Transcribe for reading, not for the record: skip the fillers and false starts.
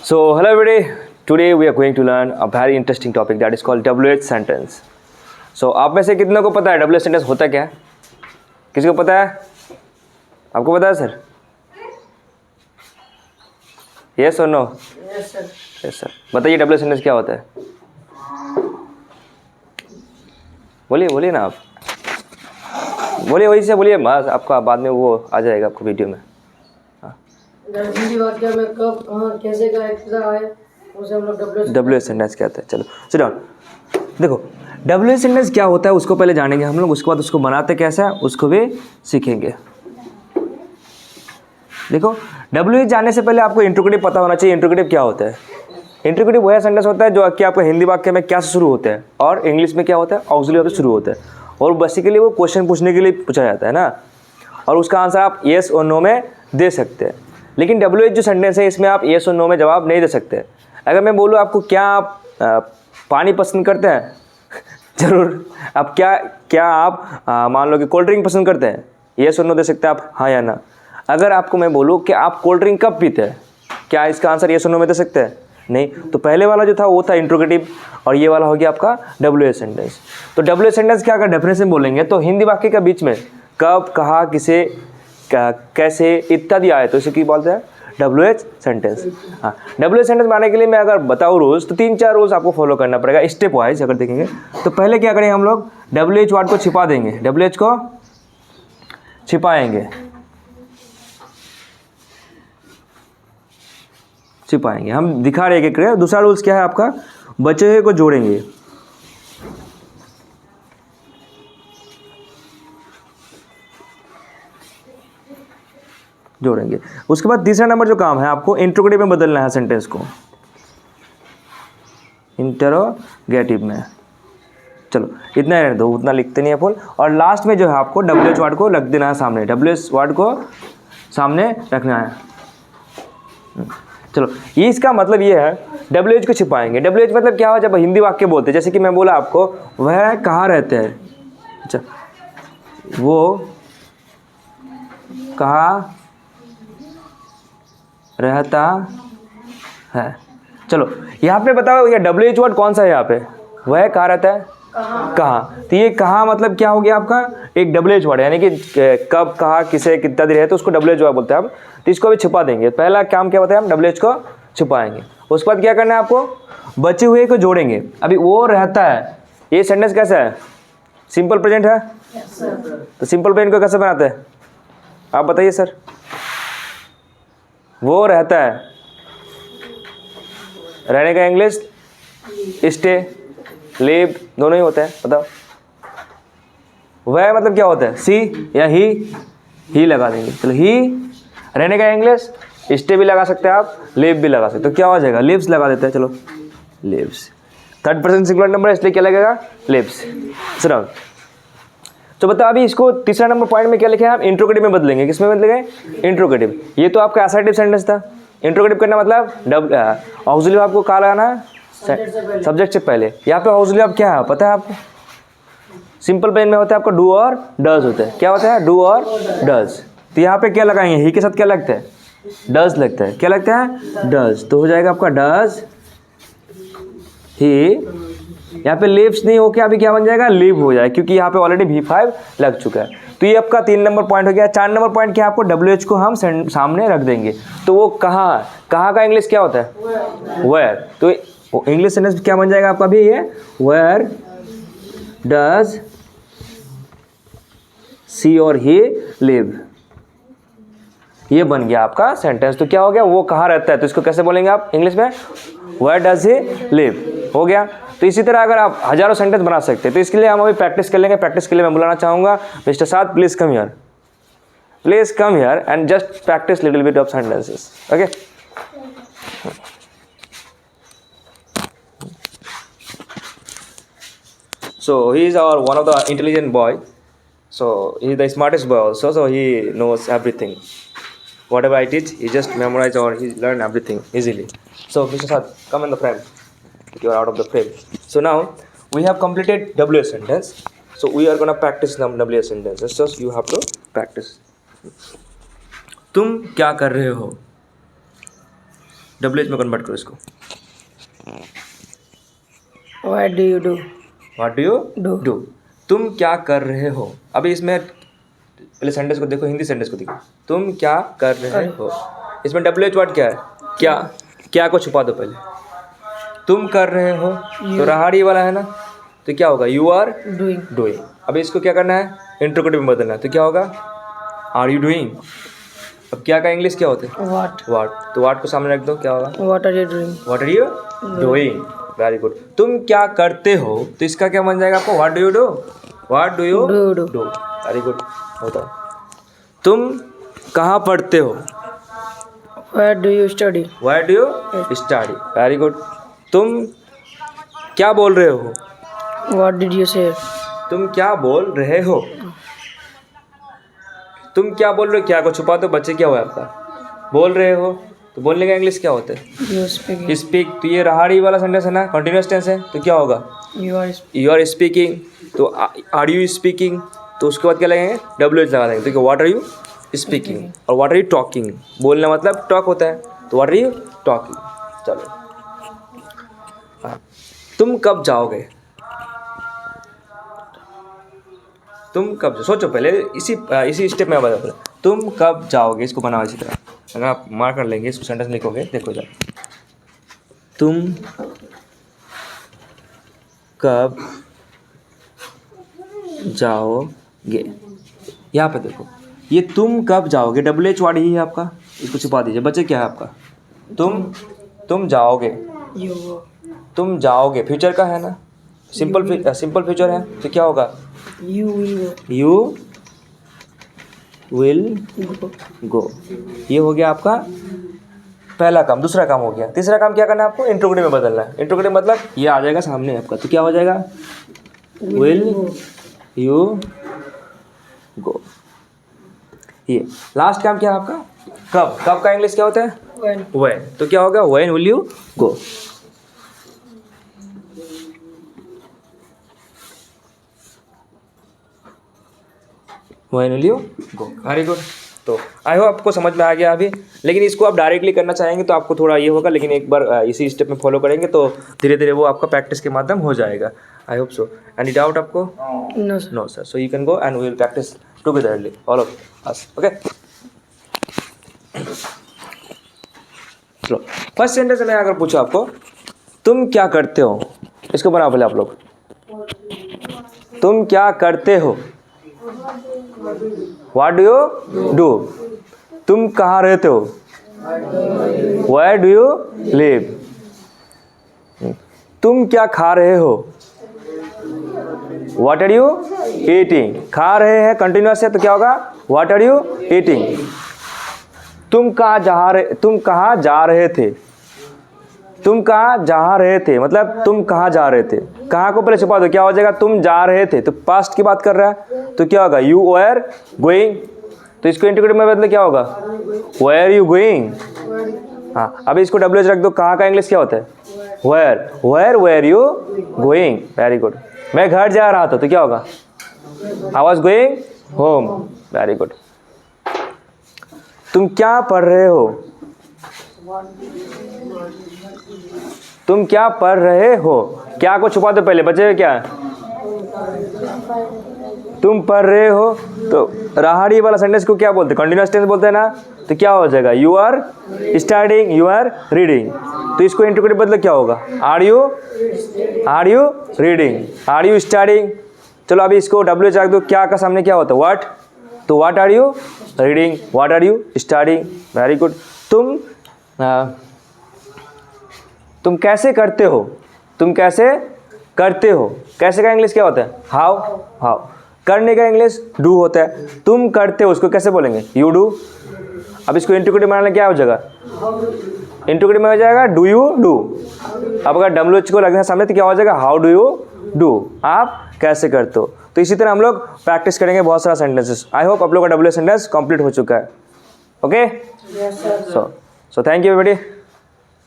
So hello everybody, today we are going to learn a very interesting topic that is called WH sentence. So आप में से कितनों को पता है WH sentence होता क्या है? किसी को पता है? आपको पता है sir? Yes or no? Yes sir. Yes sir. बताइए WH sentence क्या होता है? बोलिए ना आप. बोलिए वही से बोलिए, बस आपका बाद में वो आ जाएगा आपको वीडियो में. हिंदी वाक्य में कब कहाँ कैसे का एक्स्ट्रा आए उसे हम लोग WH सेंटेंस कहते हैं. चलो सिट डाउन. देखो WH सेंटेंस क्या होता है उसको पहले जानेंगे हम लोग, उसके बाद उसको बनाते कैसा है उसको भी सीखेंगे. देखो WH जानने से पहले आपको इंट्रोगेटिव पता होना चाहिए. इंट्रोगेटिव क्या होता है? इंट्रोगेटिव वह सेंटेंस होता है जो कि आपको हिंदी वाक्य में क्या से शुरू होते हैं और इंग्लिश में क्या होता है ऑक्सिलरी वर्ब से शुरू होता है, और बेसिकली वो क्वेश्चन पूछने के लिए पूछा जाता है ना, और उसका आंसर आप येस और नो में दे सकते हैं. लेकिन WH जो सेंटेंस है इसमें आप येस और नो में जवाब नहीं दे सकते. अगर मैं बोलूँ आपको क्या आप पानी पसंद करते हैं ज़रूर. आप क्या आप मान लो कि कोल्ड ड्रिंक पसंद करते हैं, येस और नो दे सकते हैं आप, हाँ या ना. अगर आपको मैं बोलूँ कि आप कोल्ड ड्रिंक कब पीते हैं, क्या इसका आंसर येस और नो में दे सकते हैं? नहीं. तो पहले वाला जो था वो था इंट्रोगेटिव और ये वाला हो गया आपका WH सेंटेंस. तो WH सेंटेंस क्या अगर डेफिनेशन बोलेंगे तो हिंदी वाक्य के बीच में कब, कहाँ, किसे, कैसे इत्यादि आए तो इसे क्या बोलते हैं? WH sentence. हाँ, WH सेंटेंस बनाने के लिए मैं अगर बताऊँ रूल्स तो 3-4 रूल्स आपको फॉलो करना पड़ेगा स्टेप वाइज. अगर देखेंगे तो पहले क्या करेंगे हम लोग WH वर्ड को छिपा देंगे. WH को छिपाएंगे हम दिखा रहे हैं. दूसरा रूल्स क्या है आपका? बचे हुए को जोड़ेंगे. उसके बाद तीसरा नंबर जो काम है आपको इंट्रोगेटिव में बदलना है सेंटेंस को, इंटरोगेटिव में. चलो इतना रहने दो, उतना लिखते नहीं है फुल. और लास्ट में जो है आपको WH वर्ड को रख देना है सामने. WH वर्ड को सामने रखना है. चलो ये इसका मतलब ये है WH को छिपाएंगे. WH मतलब क्या हो, जब हिंदी वाक्य बोलते हैं जैसे कि मैं बोला आपको वह कहाँ रहते हैं. अच्छा, वो कहाँ रहता है. चलो यहाँ पे बताओ ये WH वर्ड कौन सा है यहाँ पे? वह कहाँ रहता है, कहाँ. तो ये कहाँ मतलब क्या हो गया आपका? एक WH वर्ड है, यानी कि कब, कहाँ, किसे, कितना देर है तो उसको WH वर्ड बोलते हैं हम. तो इसको भी छिपा देंगे. पहला काम क्या बताया हम? WH को छिपाएंगे. उसके बाद क्या करना है आपको? बचे हुए को जोड़ेंगे. अभी वो रहता है, ये सेंटेंस कैसा है? सिंपल प्रेजेंट है. तो सिंपल प्रेजेंट को कैसे बनाते हैं आप बताइए सर? वो रहता है, रहने का इंग्लिश स्टे, लिव दोनों ही होता है. बताओ वह मतलब क्या होता है? सी या ही लगा देंगे. चलो ही, रहने का इंग्लिश स्टे भी लगा सकते हैं आप, लिव भी लगा सकते हो. तो क्या हो जाएगा? लिव्स लगा देते हैं. चलो lives, third person singular number है इसलिए क्या लगेगा? लिव्स. सुनो तो बताओ अभी इसको तीसरा नंबर पॉइंट में क्या लिखे हैं आप? इंट्रोगेटिव में बदलेंगे. किस में बदलेंगे? इंट्रोगेटिव. ये तो आपका असर्टिव सेंटेंस था. इंट्रोगेटिव करना मतलब ऑक्सिलरी आपको कहाँ लगाना है? सब्जेक्ट से पहले. यहाँ पे ऑक्सिलरी आप क्या है पता है आपको? सिंपल प्रेजेंट में होता है आपका डू और डज होता है. क्या होता है? डू और डज. तो यहाँ पे क्या लगाएंगे? ही के साथ क्या लगता है? डज लगता है. क्या लगता है? डज. तो हो जाएगा आपका डज ही. यहाँ पे लिव्स नहीं हो के अभी क्या बन जाएगा? लिव हो जाएगा, क्योंकि यहाँ पे ऑलरेडी V5 लग चुका है. तो ये आपका 3 नंबर पॉइंट हो गया. 4 नंबर पॉइंट क्या? आपको WH को हम सामने रख देंगे. तो वो कहाँ का इंग्लिश क्या होता है? वेयर. तो इंग्लिश सेंटेंस क्या बन जाएगा आपका अभी? ये वेयर डज सी और ही लिव, ये बन गया आपका सेंटेंस. तो क्या हो गया? वो कहाँ रहता है, तो इसको कैसे बोलेंगे आप इंग्लिश में? Where does he live. हो गया. तो इसी तरह अगर आप हजारों सेंटेंस बना सकते हैं. तो इसके लिए हम अभी प्रैक्टिस कर लेंगे. प्रैक्टिस के लिए मैं बुलाना चाहूँगा mister Saad. Please come here and just practice little bit of sentences. Okay. So he is one of the intelligent boy. So he is the smartest boy also. So he knows everything. Whatever I teach, he just memorize or he learn everything easily. So Mr. Saad, come in the frame. You are out of the frame. So now we have completed WH sentence. So we are gonna practice some WH sentences. So you have to practice. तुम क्या कर रहे हो? WH में convert करो इसको। What do you do? What do you Do. Do, तुम क्या कर रहे हो। अभी इसमें पहले सेंटेंस को देखो, हिंदी सेंटेंस को देखो, तुम क्या कर रहे हो। इसमें WH वर्ड क्या है, क्या, क्या को छुपा दो पहले, तुम कर रहे हो तो रहाड़ी वाला है ना, तो क्या होगा, यू आर Doing. डूइंग। अभी इसको क्या करना है, इंट्रोगेटिव में बदलना है, तो क्या होगा, आर यू डूइंग। अब क्या का इंग्लिश क्या होता है, What? वाट, तो वाट को सामने रख दो, क्या होगा, What are you doing? What are you doing. Very good. तुम क्या करते हो, तो इसका क्या बन जाएगा आपको, what do you do, what do you Do. Do. Very good. बताओ, तुम कहाँ पढ़ते हो, Where do you study? What do you study. Very good. तुम क्या बोल रहे हो, What did you say? तुम क्या बोल रहे हो, तुम क्या बोल रहे हो, क्या को छुपा दो, बच्चे क्या हुआ आपका, बोल रहे हो, तो बोलने का इंग्लिश क्या होता है, You speaking. स्पीक। तो ये रहाड़ी वाला सेंटेंस है ना, कंटिन्यूअस टेंस है, तो क्या होगा, You are you are speaking, तो आर यू स्पीकिंग, तो उसके बाद क्या लगेंगे, WH लगा देंगे, तो व्हाट आर यू स्पीकिंग, और व्हाट आर यू टॉकिंग, बोलना मतलब टॉक होता है, तो व्हाट आर यू टॉकिंग। चलो, हाँ, तुम कब जाओगे, तुम कब, सोचो पहले, इसी स्टेप में बता, तुम कब जाओगे, इसको बनाओ इसी तरह। अगर आप मार्क कर लेंगे, इसको सेंटेंस लिखोगे, देखो जरा, तुम कब जाओगे, यहाँ पे देखो, ये तुम कब जाओगे, WH वर्ड ही है आपका, इसको छुपा दीजिए। बच्चे क्या है आपका, तुम जाओगे, you. तुम जाओगे, फ्यूचर का है ना, सिंपल फ्यूचर है, तो क्या होगा, You will go. You will Go. गो। ये हो गया आपका पहला काम। दूसरा काम हो गया, तीसरा काम क्या करना है आपको, इंट्रोगेटिव में बदलना है। इंट्रोगेटिव मतलब ये आ जाएगा सामने आपका, तो क्या हो जाएगा, विल यू गो। ये लास्ट काम क्या है आपका, कब, कब का इंग्लिश क्या होता है, When? व्हेन, तो क्या होगा, when will you go. When will you go. Very good. तो आई होप आपको समझ में आ गया अभी, लेकिन इसको आप डायरेक्टली करना चाहेंगे तो आपको थोड़ा ये होगा, लेकिन एक बार इसी स्टेप में फॉलो करेंगे तो धीरे धीरे वो आपका प्रैक्टिस के माध्यम हो जाएगा। I hope so. Any doubt आपको? No, sir. No sir. So you can go and we will practise togetherly all of us. Okay, चलो फर्स्ट सेंटेंस में अगर पूछो आपको, तुम क्या करते हो, इसको बनाओ पहले आप लोग। तुम क्या करते हो, व्हाट डू यू डू। तुम कहाँ रहते हो, वेयर डू यू लिव। तुम क्या खा रहे हो, व्हाट आर यू ईटिंग। खा रहे हैं कंटिन्यूअस है तो क्या होगा, व्हाट आर यू ईटिंग। तुम कहाँ जा रहे थे, तुम कहाँ जा रहे थे मतलब तुम कहाँ जा रहे थे। कहाँ को पहले छुपा दो, क्या हो जाएगा, तुम जा रहे थे, तो पास्ट की बात कर रहा है तो क्या होगा, यू वेयर गोइंग। तो इसको इंटीग्रेटिव में बदले क्या होगा, वेयर यू गोइंग। हाँ, अभी इसको WH रख दो। कहाँ का इंग्लिश क्या होता है, where you going. Very good. मैं घर जा रहा था तो क्या होगा, I was going home. Very good. तुम क्या पढ़ रहे हो, तुम क्या पढ़ रहे हो। क्या को छुपा दो पहले, बचे क्या, तुम पढ़ रहे हो तो राहड़ी वाला सेंटेंस को क्या बोलते हैं, कंटिन्यूअस टेंस बोलते हैं ना, तो क्या हो जाएगा, you are studying, you are reading. तो इसको इंटीग्रेटिव बदले क्या होगा, are you reading, are you studying. चलो अभी इसको WH रख दो। क्या का सामने क्या होता है, व्हाट, तो what are you reading, what are you studying. Very good. तुम कैसे करते हो, तुम कैसे करते हो। कैसे का इंग्लिश क्या होता है, हाउ। करने का इंग्लिश डू होता है। तुम करते हो उसको कैसे बोलेंगे, यू डू। अब इसको इंटीग्रेटिव बनाने क्या हो जाएगा, इंटीग्रेटिव में हो जाएगा डू यू डू। अब अगर WH को लगना सामने तो क्या हो जाएगा, हाउ डू यू डू, आप कैसे करते हो। तो इसी तरह हम लोग प्रैक्टिस करेंगे बहुत सारा सेंटेंसेस। आई होप आप लोग का WH सेंटेंस कंप्लीट हो चुका है। Okay, Yes, sir. So thank you everybody.